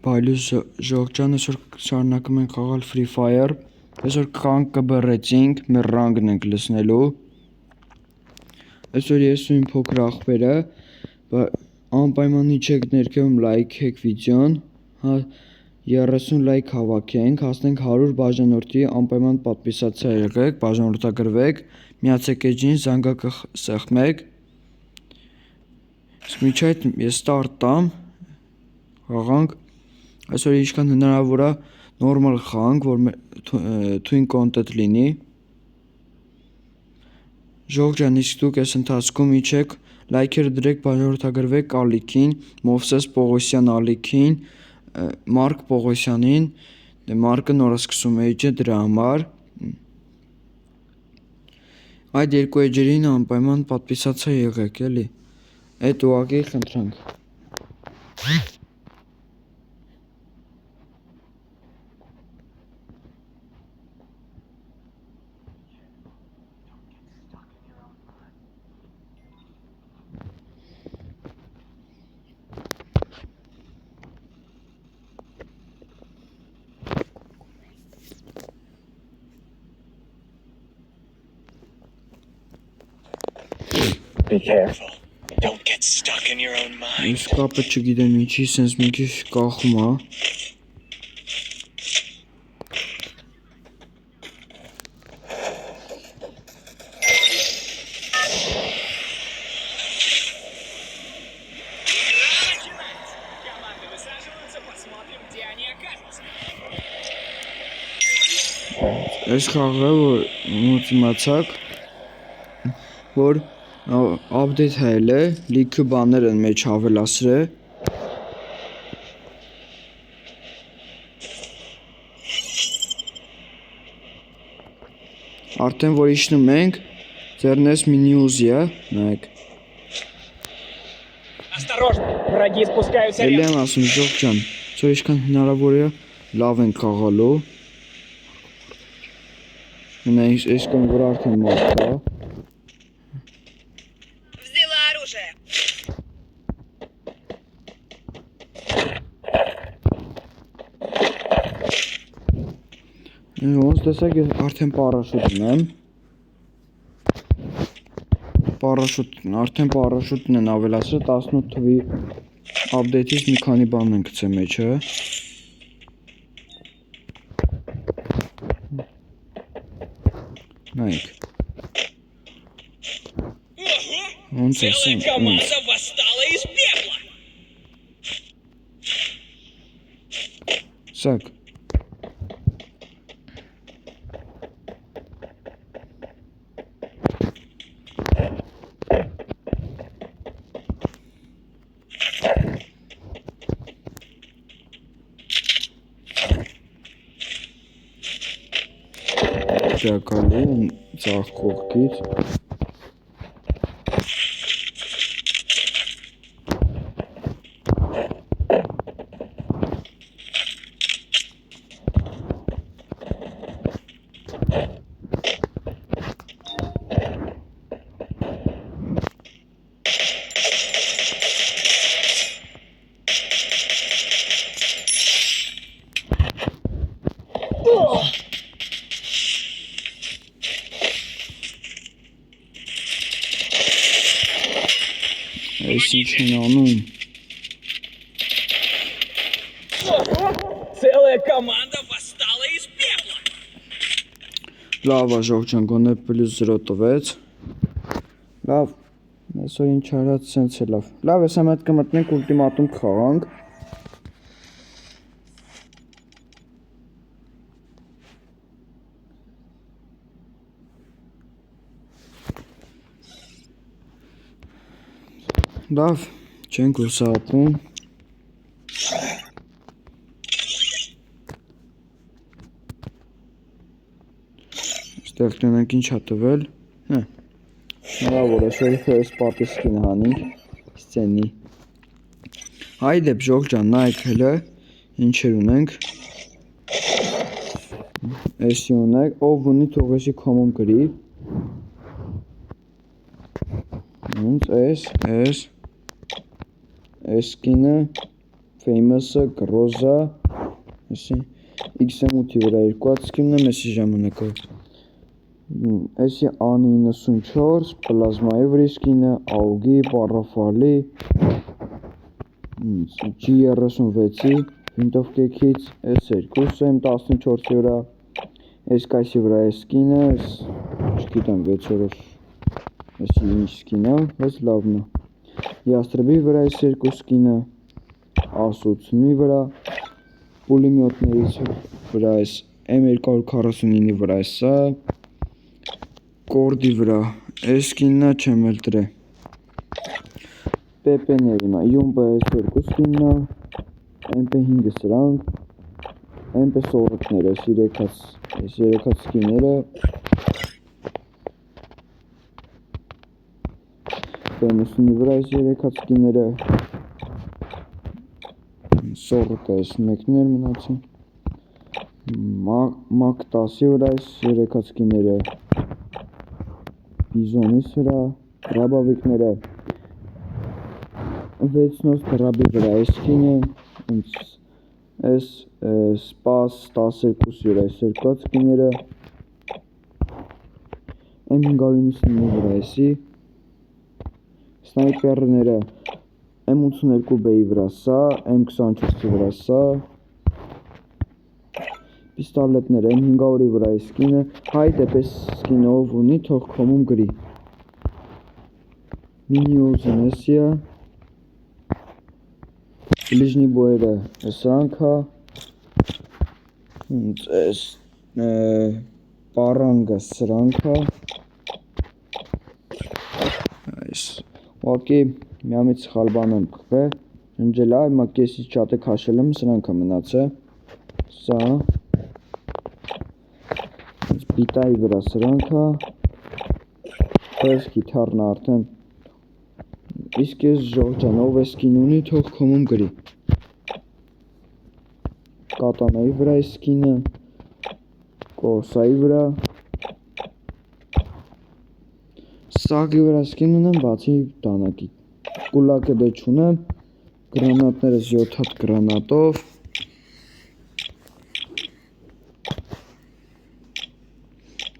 Բայլուս ժողջան այսօր շարունակում ենք խաղալ Free Fire, այսօր կանք կբռեցինք, մեր ռանգն ենք լսնելու, այսօր ես ու իմ փոքր աղբերը, անպայման իջեք ներքևում լայքեք վիդեոն, 30 լայք հավաքենք, հասնենք 100 բաժանորդի, անպայման պատպիսացիա եղեք, բաժանորդագրվեք, միացեք էջին, զանգակը սեղմեք, իսկ միջ այդ ես ստարտ տամ, խաղանք, այսօր ինչքան հնարավոր է նորմալ խաղանք, որ թույն կոնտենտ լինի, ժողջ ջան, իսկ դուք այս ընթացքում իջեք, լայքերը դրեք, բաժանորդագրվեք Ալիքին, Մովսես Պողոսյան Ալիքին, Մարկ Պողոսյանին, Մարկը նոր սկսում է էջը դրա համար, այդ երկու էջերին անպայման պատպիսացիա եղեք, էլի, այդ ուղղակի խնդրանք։ Be careful. Don't get stuck in your own mind. Ես կապը չգիտեմ ինչի, սենց մի քիչ կախում է։ Այս խաղը, որ մոտ իմացակ, որ update հայել է, լիքը բաներ են մեջ հավելասրել, արդեն որ իջնում ենք, ձեռնես մինի ուզի է, նայեք, Վրագի սպուսկայության էլի եմ ասում ժողջ ջան, ծոր ինչքան հնարավոր է լավ ենք խաղալու, մենա այսքան որ արդեն մոտ է, Взяла оружие. ոնց տեսակ ես արդեն պարաշուտ ունեմ, արդեն պարաշուտն են ավելասրել, 18 թվի update-ից մի քանի բան են գցել մեջը, նայեք, ոնց ասեմ, команда восстала из пепла. սակ, ճակալի ծաղ կողքից, այս ինչ են անում, Целая команда восстала из пепла. լավ աժող ջան, գոնե պլյուս 0 տվեց, լավ, այսօր ինչ արած սենց է լավ, լավ ես համ այդ կմտնենք ուլտիմատում կխաղանք, լավ, չենք ուսատում, ստեղ տնենք ինչ հատվել, նրավոր այսօր այս պատիսկին հանինք, սցենի, հայդեպ ժող ջան, նայք հելը, ինչեր ունենք, էսի ունենք, ով ունի թող էսի կոմոն գրի, ոնց էս, էս, Էսկինը Famous-ը, Groza, այսի XM8-ի վրա 2 հատ սկինն եմ այսի ժամանակով։ Այսի A94, Plasma-ի վրա սկինը, AUG-ի, Parrafal-ի, G36-ի, Windowcake-ից, S2-ը M14-ի վրա, S-Kai's-ի վրա է սկինը, չգիտեմ 6-օրով այսի ինչ սկին է, բայց լավն է։ Yastreb-ի վրա է 2 սկինը, A80-ի վրա, Pulemyotներից վրա է M249-ի վրա է սա, Cord-ի վրա է սկինն է, չեմ էլ դրե։ PP-ների հիմա Yumba S2 սկինն է, MP5-ը սրանք, MP սորոտները, այս 3 հատ սկիները, P90-ի վրա այս 3 հատ սկիները, սորոտը այս մեկն էր մնացին, Mac 10-ի վրա այս 3 հատ սկիները, Bizon-իս վրա, Grabavik-ները, 6-նոց Grab-ի վրա այս սկինը, այս Spas 12-ի վրա այս 2 հատ սկիները, M590-ի վրա այսի, Sniper-ները M82B-ի վրա սա, M24-ի վրա սա, Պիստոլետները M500-ի վրա այս սկինը, հայտ էպես սկինը ով ունի, թող կոմում գրի։ Mini-Uzi-ն էսիա, Ближний բոյերը սրանք է, այս Parang-ը սրանք է, այս ուղղակի միամիտ սխալ բան եմ կխվել, ընջել է, հիմա կեսից շատ է քաշել եմ, սրանք է մնացել, սա, Բիտայի վրա սրանք է, այս գիթառն է արդեն, իսկ ես Ժողջան, ով է սկին ունի, թող կոմում գրի։ Կատանայի վրա է սկինը, Կորսայի վրա, Սագի վրա սկին ունեմ, բացի դանակի, Կուլակը դե չունեմ, Գրանատներս 7 հատ գրանատով,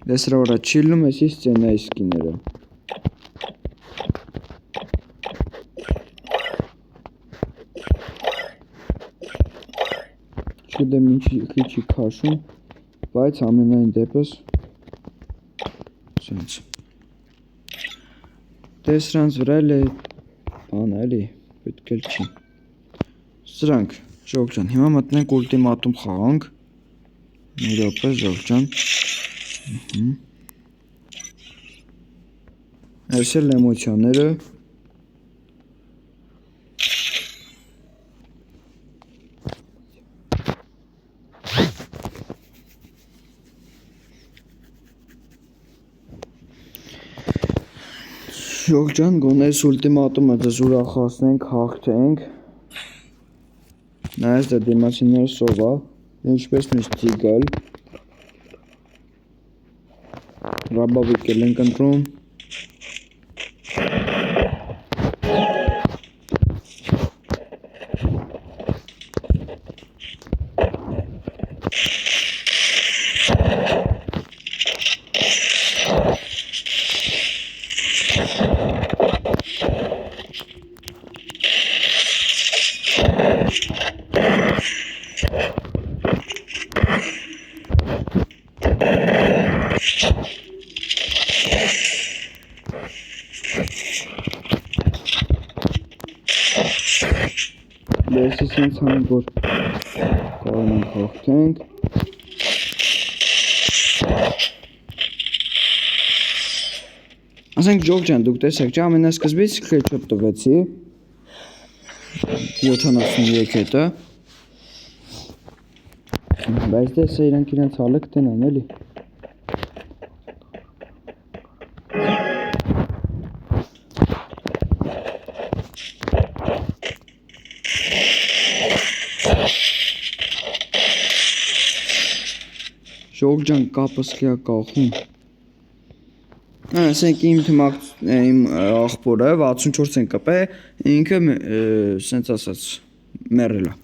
դե սրա վրա չի լում, էսի սցենայի սկիները։ Չգիտեմ ինչի չի քաշում, բայց ամենայն դեպս սենց։ Դե սրանց վրա էլ է բան էլի, պետք էլ չի։ Սրանք, Ժողջան, հիմա մտնենք ուլտիմատում խաղանք, մի րոպե Ժողջան։ Այս էլ էմոցիաները, Ժողջան, գոնես ուլտիմատումը ձեզ ուրախացնենք, հաղթենք, նայես դե դիմացիները սովա, ինչպես նույնիսկ Տիգալ, Grabavik էլ ենք ընտրում, Լեսի սենց հանենք, որ կարող ենք հաղթենք, ասենք Ժողջան, դուք տեսեք, չէ ամենասկզբից խեչոտ տվեցի, 73 հետը, բայց դեսը իրանք իրանց հալը կտենան էլի։ Ժողջան կապը սկիա կախում։ Ասենք իմ աղբորը 64 են կպե, ինքը սենց ասած մեռել է։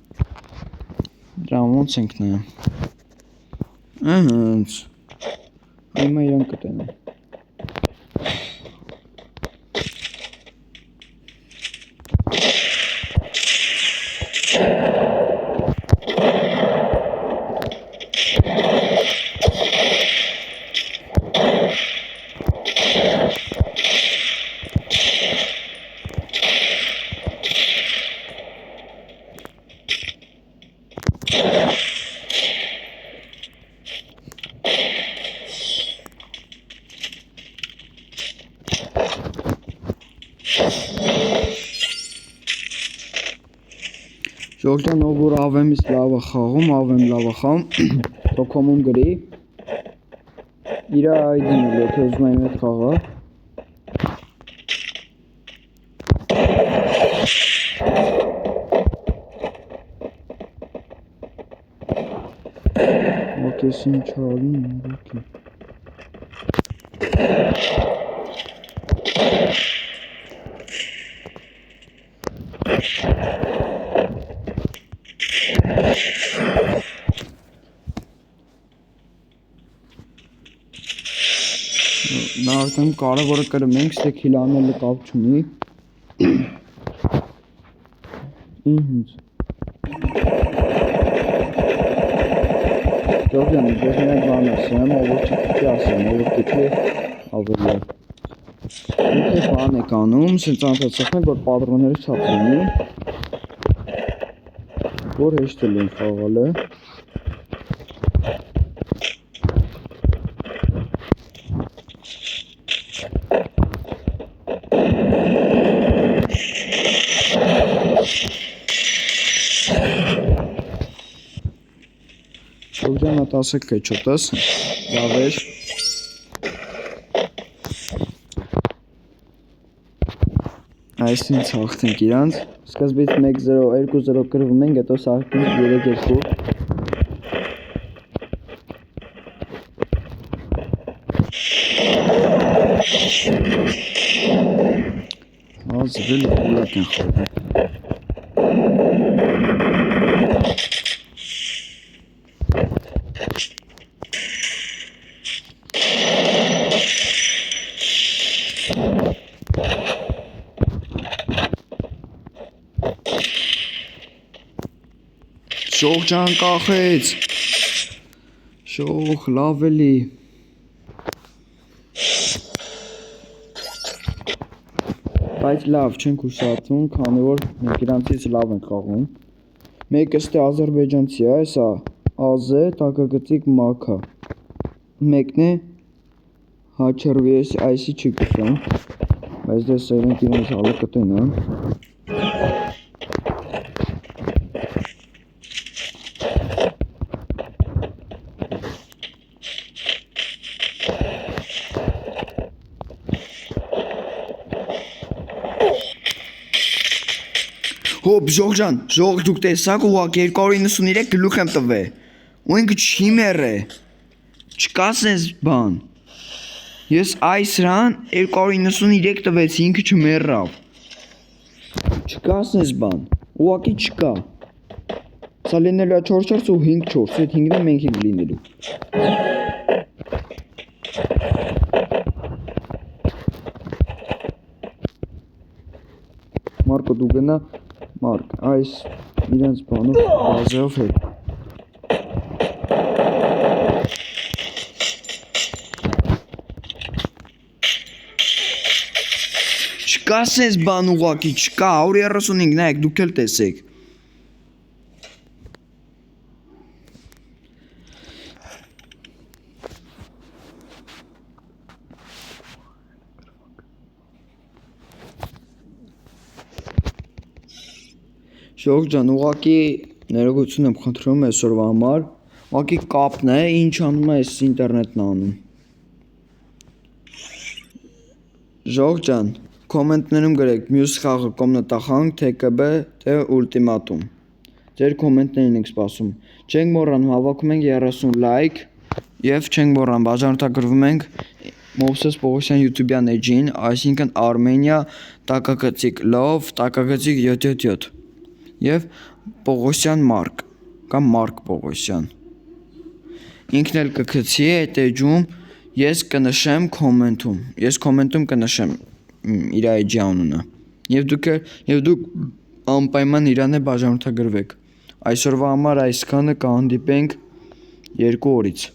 Դրա ոնց ենք նայում։ Ահանց։ Հիմա իրան կտենեմ։ Ժողովրդան ով որ ավեմից լավ է խաղում, ավեմ լավ է խաղում, թոքոմում գրի։ Իրա ID-ն էլ եթե ուզում եմ հետ խաղա։ Ոքես ինչ ալին, ոքի։ Նա արդեն կարևորը կրում ենք, ստե քիլանելը կապ չունի։ Ինձ։ Ժողովյան, ես նրանք բան ասեմ, ով որ չպիտի ասեմ, ով որ պիտի ավելի։ Եթե բան եք անում, սենց անցածախնեք, որ պատրոնները չափ լինի, որ հեշտել են խաղալը։ Ժողովյան ատասեք կեչոտս, լավ էր։ Այսինչ հաղթենք իրանց, սկզբից 1-0, 2-0 կրվում ենք, հետո սաղթենք 3-2։ Ազվել ուլակ են խորում։ Շող ջան կախեց, շող լավ էլի, բայց լավ չենք ուշացում, քանի որ մենք իրանցից լավ ենք խաղում, մեկը ստե ազերբեջանցի է, սա ազե տակագծիկ մակա, մեկն է հաչերվի այսի չի կուսան, բայց դե սերենք իրանց հալը կտենան, Հոբ ժող ջան, ժող դուք տեսակ ուղակ 293 գլուխ եմ տվե, ու ինքը չի մեռե, չկաս ես բան, ես այս հրան 293 տվեցի, ինքը չմեռավ, չկաս ես բան, ուղակի չկա, սա լինելու է 4-4 ու 5-4, այդ 5-ն է մենք ենք լինելու, Մարկո դու գնա, Մարկ, այս իրենց բանով բազով հետ։ Չկա սենց բան ուղակի, չկա, 135, նայեք, դուք էլ տեսեք։ Ժող ջան, ուղակի ներողություն եմ խնդրում այսօրվա համար, ուղակի կապն է, ինչ անում է այս ինտերնետն անում։ Ժող ջան, կոմենտներում գրեք մյուս խաղը կոմնատախանք, TKB, թե ուլտիմատում։ Ձեր կոմենտներին ենք սպասում։ Չենք մոռանում, հավաքում ենք 30 լայք և չենք մոռանում, բաժանորդագրվում ենք Մովսես Պողոսյան YouTube-յան էջին, այսինքն Armenia, տակագծիկ love, տակագծիկ 777 եւ Պողոսյան Մարկ կամ Մարկ Պողոսյան։ Ինքն էլ կգցի այդ էջում, ես կնշեմ կոմենտում։ Ես կոմենտում կնշեմ իր էջի անունը։ Եվ դուք անպայման իրան է բաժանորդագրվեք։ Այսօրվա համար այսքանը, կհանդիպենք 2 օրից։